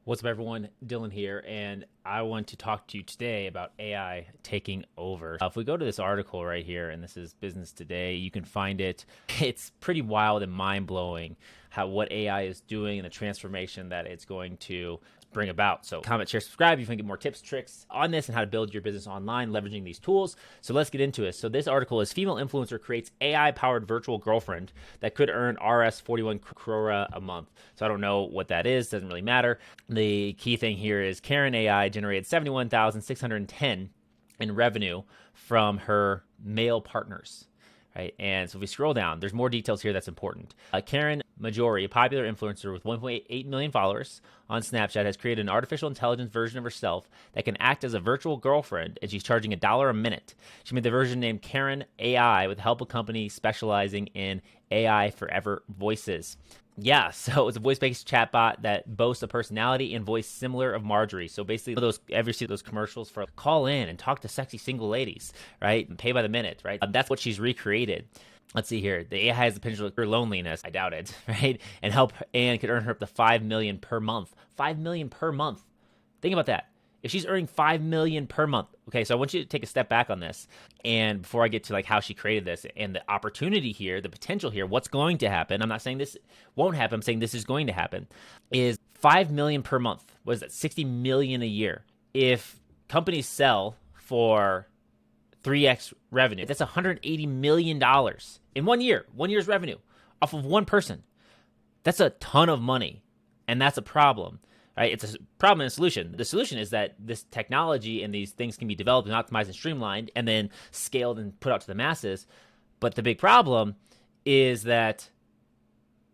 What's up, everyone? Dylan here, and I want to talk to you today about AI taking over. If we go to this article right here, and this is Business Today, you can find it. It's pretty wild and mind-blowing what AI is doing and the transformation that it's going to bring about. So comment, share, subscribe. You can get more tips, tricks on this and how to build your business online leveraging these tools. So let's get into it. So this article is female influencer creates AI-powered virtual girlfriend that could earn Rs 41 crore a month. So I don't know what that is. Doesn't really matter. The key thing here is Karen AI generated 71,610 in revenue from her male partners. Right. And so if we scroll down, there's more details here that's important. Karen Majori, a popular influencer with 1.8 million followers on Snapchat, has created an artificial intelligence version of herself that can act as a virtual girlfriend, and she's charging $1 a minute. She made the version named Karen AI with the help of a company specializing in AI forever voices. Yeah, so it's a voice-based chatbot that boasts a personality and voice similar of Marjorie. So basically, ever see those commercials for call in and talk to sexy single ladies, right? And pay by the minute, right? That's what she's recreated. Let's see here. The AI has the potential to cure loneliness. I doubt it, right? And could earn her up to $5 million per month. $5 million per month. Think about that. If she's earning $5 million per month, okay, so I want you to take a step back on this. And before I get to how she created this and the opportunity here, the potential here, what's going to happen, I'm not saying this won't happen, I'm saying this is going to happen, is $5 million per month. What is that? $60 million a year. If companies sell for 3x revenue, that's $180 million in 1 year, 1 year's revenue off of one person. That's a ton of money, and that's a problem. Right? It's a problem and a solution. The solution is that this technology and these things can be developed and optimized and streamlined and then scaled and put out to the masses. But the big problem is that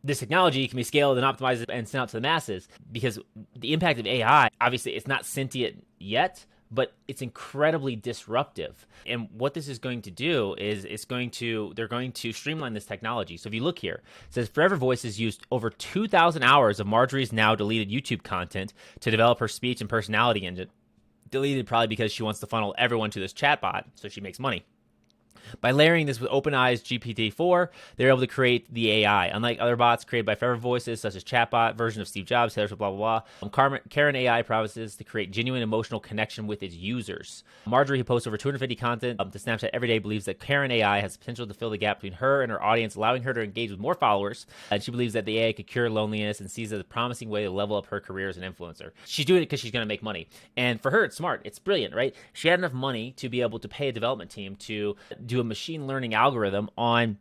this technology can be scaled and optimized and sent out to the masses because the impact of AI, obviously, it's not sentient yet, but it's incredibly disruptive. And what this is going to do is they're going to streamline this technology. So if you look here, it says Forever Voices used over 2,000 hours of Marjorie's now deleted YouTube content to develop her speech and personality engine. Deleted probably because she wants to funnel everyone to this chatbot so she makes money. By layering this with OpenAI's GPT-4, they're able to create the AI. Unlike other bots created by Forever Voices, such as chatbot version of Steve Jobs, Taylor Swift, blah, blah, blah, Karen AI promises to create genuine emotional connection with its users. Marjorie, who posts over 250 content to Snapchat every day, believes that Karen AI has the potential to fill the gap between her and her audience, allowing her to engage with more followers. And she believes that the AI could cure loneliness and sees it as a promising way to level up her career as an influencer. She's doing it because she's going to make money. And for her, it's smart. It's brilliant, right? She had enough money to be able to pay a development team to do a machine learning algorithm on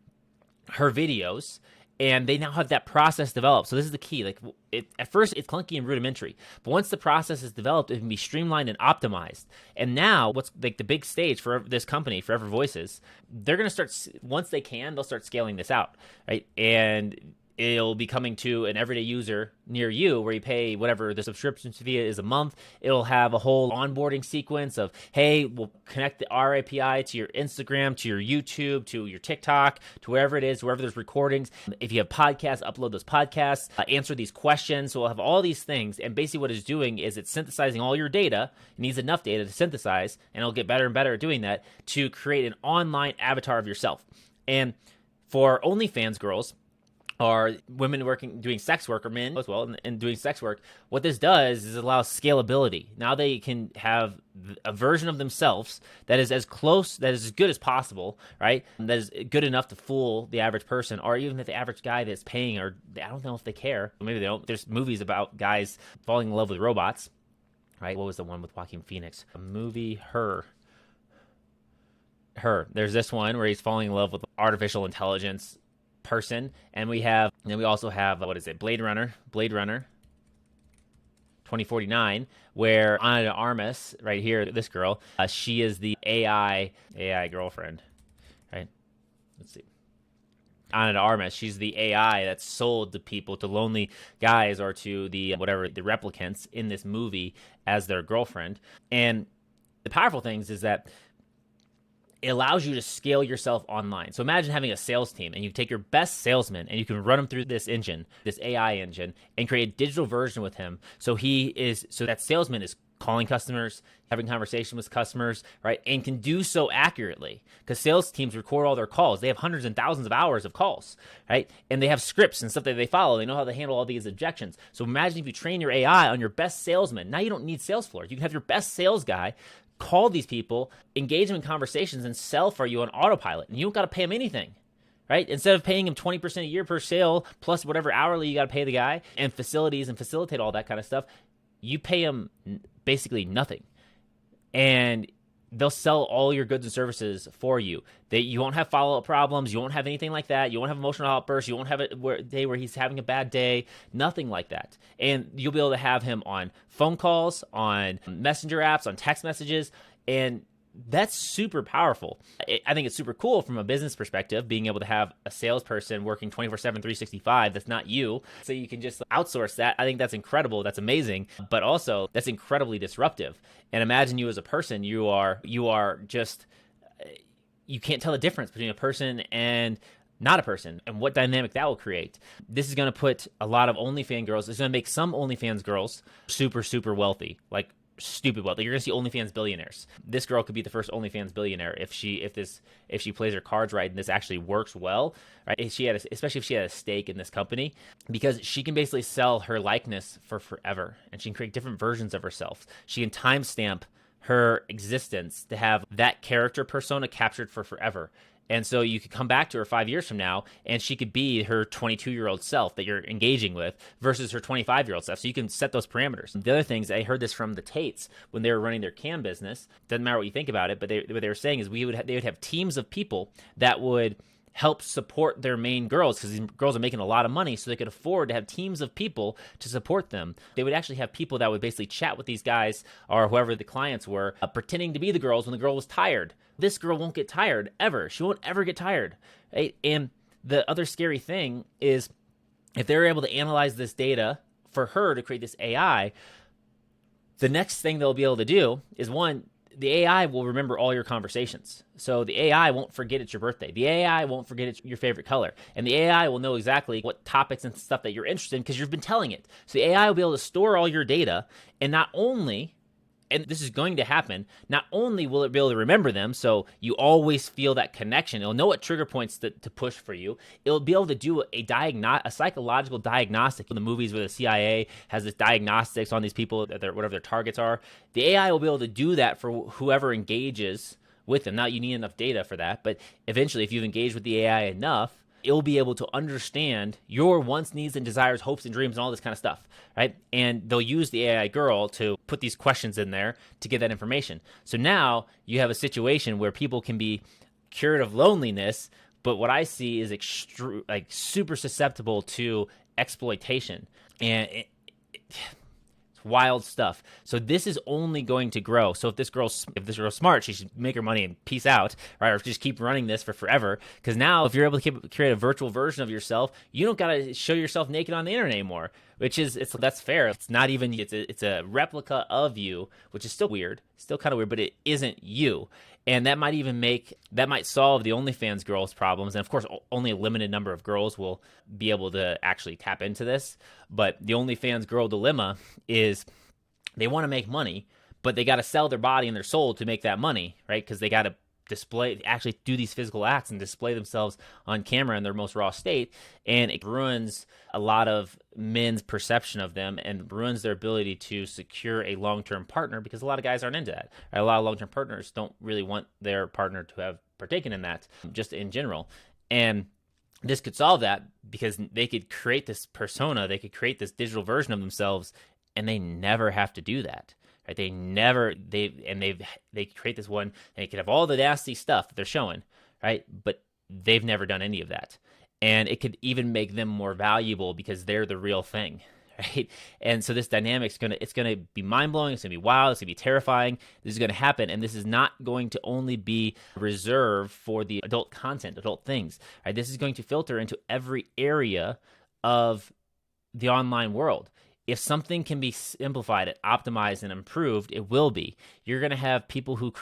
her videos, and they now have that process developed. So this is the key. At first, it's clunky and rudimentary, but once the process is developed, it can be streamlined and optimized. And now, what's the big stage for this company, Forever Voices, they're going to start, once they can, they'll start scaling this out, right? And it'll be coming to an everyday user near you where you pay whatever the subscription fee is a month. It'll have a whole onboarding sequence of, hey, we'll connect the R API to your Instagram, to your YouTube, to your TikTok, to wherever it is, wherever there's recordings. If you have podcasts, upload those podcasts, answer these questions. So we'll have all these things. And basically what it's doing is it's synthesizing all your data. It needs enough data to synthesize, and it'll get better and better at doing that to create an online avatar of yourself. And for OnlyFans girls, are women doing sex work, or men as well, and doing sex work, what this does is it allows scalability. Now they can have a version of themselves that is as good as possible, right? That is good enough to fool the average person, or even the average guy that's paying, or I don't know if they care. Maybe they don't. There's movies about guys falling in love with robots, right? What was the one with Joaquin Phoenix? A movie, Her. There's this one where he's falling in love with artificial intelligence person, and we also have Blade Runner 2049, where Ana de Armas, right here, this girl, she is the AI girlfriend, right? Let's see. Ana de Armas, she's the AI that's sold to people, to lonely guys, or to the replicants in this movie as their girlfriend. And the powerful things is that it allows you to scale yourself online. So imagine having a sales team and you take your best salesman and you can run him through this engine, this AI engine, and create a digital version with him. So that salesman is calling customers, having conversations with customers, right? And can do so accurately because sales teams record all their calls. They have hundreds and thousands of hours of calls, right? And they have scripts and stuff that they follow. They know how to handle all these objections. So imagine if you train your AI on your best salesman. Now you don't need sales floors. You can have your best sales guy call these people, engage them in conversations, and sell for you on autopilot. And you don't got to pay them anything, right? Instead of paying him 20% a year per sale, plus whatever hourly you got to pay the guy, and facilities and facilitate all that kind of stuff, you pay them basically nothing. And they'll sell all your goods and services for you. You won't have follow-up problems. You won't have anything like that. You won't have emotional outbursts. You won't have a day where he's having a bad day. Nothing like that. And you'll be able to have him on phone calls, on messenger apps, on text messages, and that's super powerful. I think it's super cool from a business perspective, being able to have a salesperson working 24/7, 365 that's not you. So you can just outsource that. I think that's incredible. That's amazing. But also, that's incredibly disruptive. And imagine you as a person, you can't tell the difference between a person and not a person, and what dynamic that will create. This is going to put a lot of OnlyFans girls, it's going to make some OnlyFans girls super, super wealthy, like stupid wealthy. You're going to see OnlyFans billionaires. This girl could be the first OnlyFans billionaire if she plays her cards right and this actually works well, right? Especially if she had a stake in this company, because she can basically sell her likeness for forever, and she can create different versions of herself. She can timestamp her existence to have that character persona captured for forever. And so you could come back to her 5 years from now, and she could be her 22-year-old self that you're engaging with versus her 25-year-old self. So you can set those parameters. The other things, I heard this from the Tates when they were running their cam business. Doesn't matter what you think about it, but what they were saying is they would have teams of people that would help support their main girls, because these girls are making a lot of money, so they could afford to have teams of people to support them. They would actually have people that would basically chat with these guys or whoever the clients were, pretending to be the girls when the girl was tired. This girl won't get tired ever. She won't ever get tired, right? And the other scary thing is, if they're able to analyze this data for her to create this AI, the next thing they'll be able to do is, one, the AI will remember all your conversations. So the AI won't forget it's your birthday. The AI won't forget it's your favorite color. And the AI will know exactly what topics and stuff that you're interested in because you've been telling it. So the AI will be able to store all your data, and not only, and this is going to happen, not only will it be able to remember them, so you always feel that connection. It'll know what trigger points to push for you. It'll be able to do a psychological diagnostic. In the movies where the CIA has this diagnostics on these people, whatever their targets are, the AI will be able to do that for whoever engages with them. Now, you need enough data for that, but eventually, if you've engaged with the AI enough, it'll be able to understand your wants, needs, and desires, hopes, and dreams, and all this kind of stuff, right? And they'll use the AI girl to put these questions in there to get that information. So now you have a situation where people can be cured of loneliness, but what I see is super susceptible to exploitation. And it's wild stuff. So this is only going to grow. So if this girl's smart, she should make her money and peace out, right? Or just keep running this for forever. Because now, if you're able to create a virtual version of yourself, you don't got to show yourself naked on the internet anymore. That's fair. It's not even, it's a replica of you, which is still weird, still kind of weird, but it isn't you. And that might solve the OnlyFans girls' problems. And of course, only a limited number of girls will be able to actually tap into this. But the OnlyFans girl dilemma is they want to make money, but they got to sell their body and their soul to make that money, right? Because they got to actually do these physical acts and display themselves on camera in their most raw state. And it ruins a lot of men's perception of them and ruins their ability to secure a long-term partner, because a lot of guys aren't into that. Right? A lot of long-term partners don't really want their partner to have partaken in that, just in general. And this could solve that, because they could create this persona, they could create this digital version of themselves, and they never have to do that. Right? They create this one, and they could have all the nasty stuff that they're showing, right? But they've never done any of that. And it could even make them more valuable because they're the real thing, right? And so this dynamic's it's gonna be mind-blowing, it's gonna be wild, it's gonna be terrifying. This is gonna happen, and this is not going to only be reserved for the adult content, adult things, right? This is going to filter into every area of the online world. if something can be simplified, optimized, and improved, it will be. You're going to have people who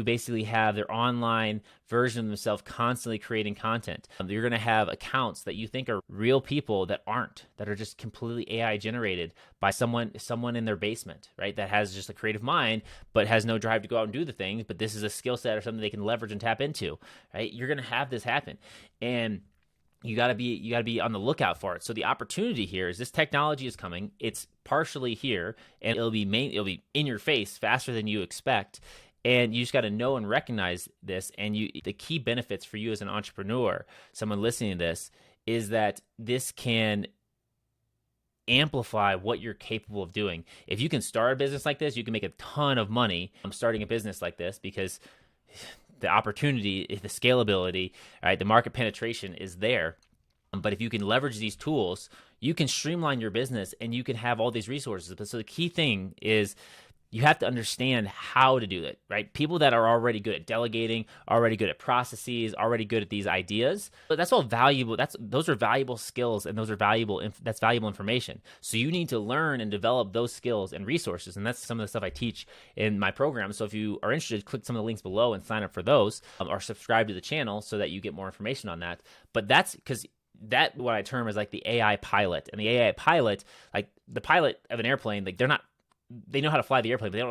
basically have their online version of themselves constantly creating content. You're going to have accounts that you think are real people that aren't, that are just completely AI generated by someone in their basement, right? That has just a creative mind, but has no drive to go out and do the things. But this is a skill set or something they can leverage and tap into, right? You're going to have this happen. And you got to be on the lookout for it. So the opportunity here is this technology is coming. It's partially here, and it'll be in your face faster than you expect. And you just got to know and recognize this. And the key benefits for you as an entrepreneur, someone listening to this, is that this can amplify what you're capable of doing. If you can start a business like this, you can make a ton of money starting a business like this, because the opportunity, the scalability, right, the market penetration is there. But if you can leverage these tools, you can streamline your business and you can have all these resources. But so the key thing is you have to understand how to do it, right? People that are already good at delegating, already good at processes, already good at these ideas, but that's all valuable. Those are valuable skills, and that's valuable information. So you need to learn and develop those skills and resources, and that's some of the stuff I teach in my program. So if you are interested, click some of the links below and sign up for those, or subscribe to the channel so that you get more information on that. But that's because what I term as like the AI pilot, and the AI pilot, like the pilot of an airplane, like they know how to fly the airplane, but they don't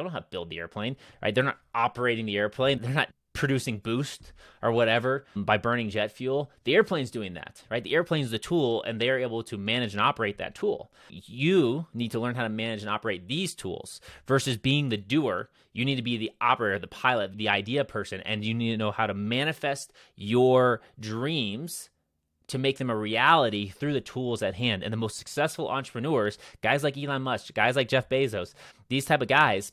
know how to build the airplane, right? They're not operating the airplane. They're not producing boost or whatever by burning jet fuel. The airplane's doing that, right? The airplane's the tool, and they're able to manage and operate that tool. You need to learn how to manage and operate these tools versus being the doer. You need to be the operator, the pilot, the idea person, and you need to know how to manifest your dreams to make them a reality through the tools at hand. And the most successful entrepreneurs, guys like Elon Musk, guys like Jeff Bezos, these type of guys,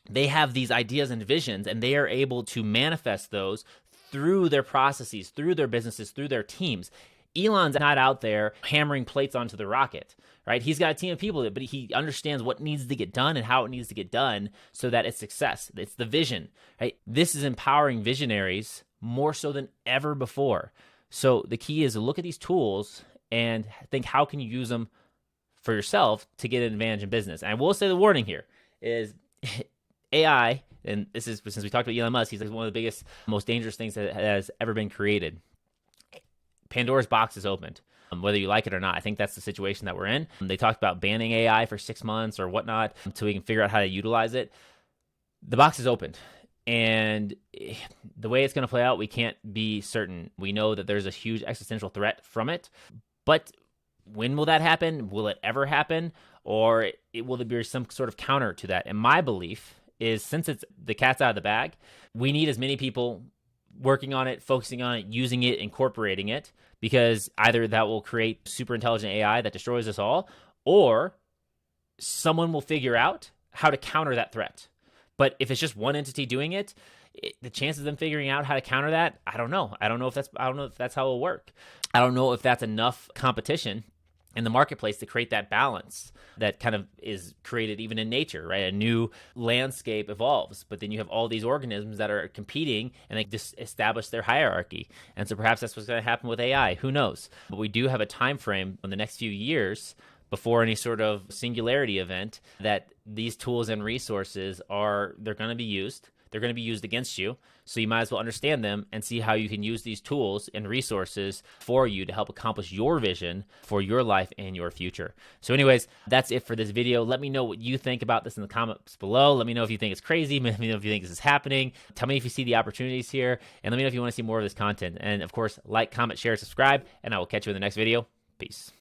they have these ideas and visions, and they are able to manifest those through their processes, through their businesses, through their teams. Elon's not out there hammering plates onto the rocket, right? He's got a team of people, but he understands what needs to get done and how it needs to get done so that it's success. It's the vision, right? This is empowering visionaries more so than ever before. So the key is to look at these tools and think, how can you use them for yourself to get an advantage in business? And I will say the warning here is AI, and this is since we talked about Elon Musk, he's like one of the biggest, most dangerous things that has ever been created. Pandora's box is opened, whether you like it or not. I think that's the situation that we're in. They talked about banning AI for 6 months or whatnot until we can figure out how to utilize it. The box is opened. And the way it's going to play out, we can't be certain. We know that there's a huge existential threat from it, but when will that happen? Will it ever happen? Or will there be some sort of counter to that? And my belief is, since it's the cat's out of the bag, we need as many people working on it, focusing on it, using it, incorporating it, because either that will create super intelligent AI that destroys us all, or someone will figure out how to counter that threat. But if it's just one entity doing it, the chances of them figuring out how to counter that, I don't know. I don't know if that's how it'll work. I don't know if that's enough competition in the marketplace to create that balance that kind of is created even in nature, right? A new landscape evolves, but then you have all these organisms that are competing, and they just establish their hierarchy. And so perhaps that's what's going to happen with AI. Who knows? But we do have a time frame in the next few years before any sort of singularity event that these tools and resources they're going to be used. They're going to be used against you. So you might as well understand them and see how you can use these tools and resources for you to help accomplish your vision for your life and your future. So anyways, that's it for this video. Let me know what you think about this in the comments below. Let me know if you think it's crazy. Let me know if you think this is happening. Tell me if you see the opportunities here, and let me know if you want to see more of this content. And of course, like, comment, share, subscribe, and I will catch you in the next video. Peace.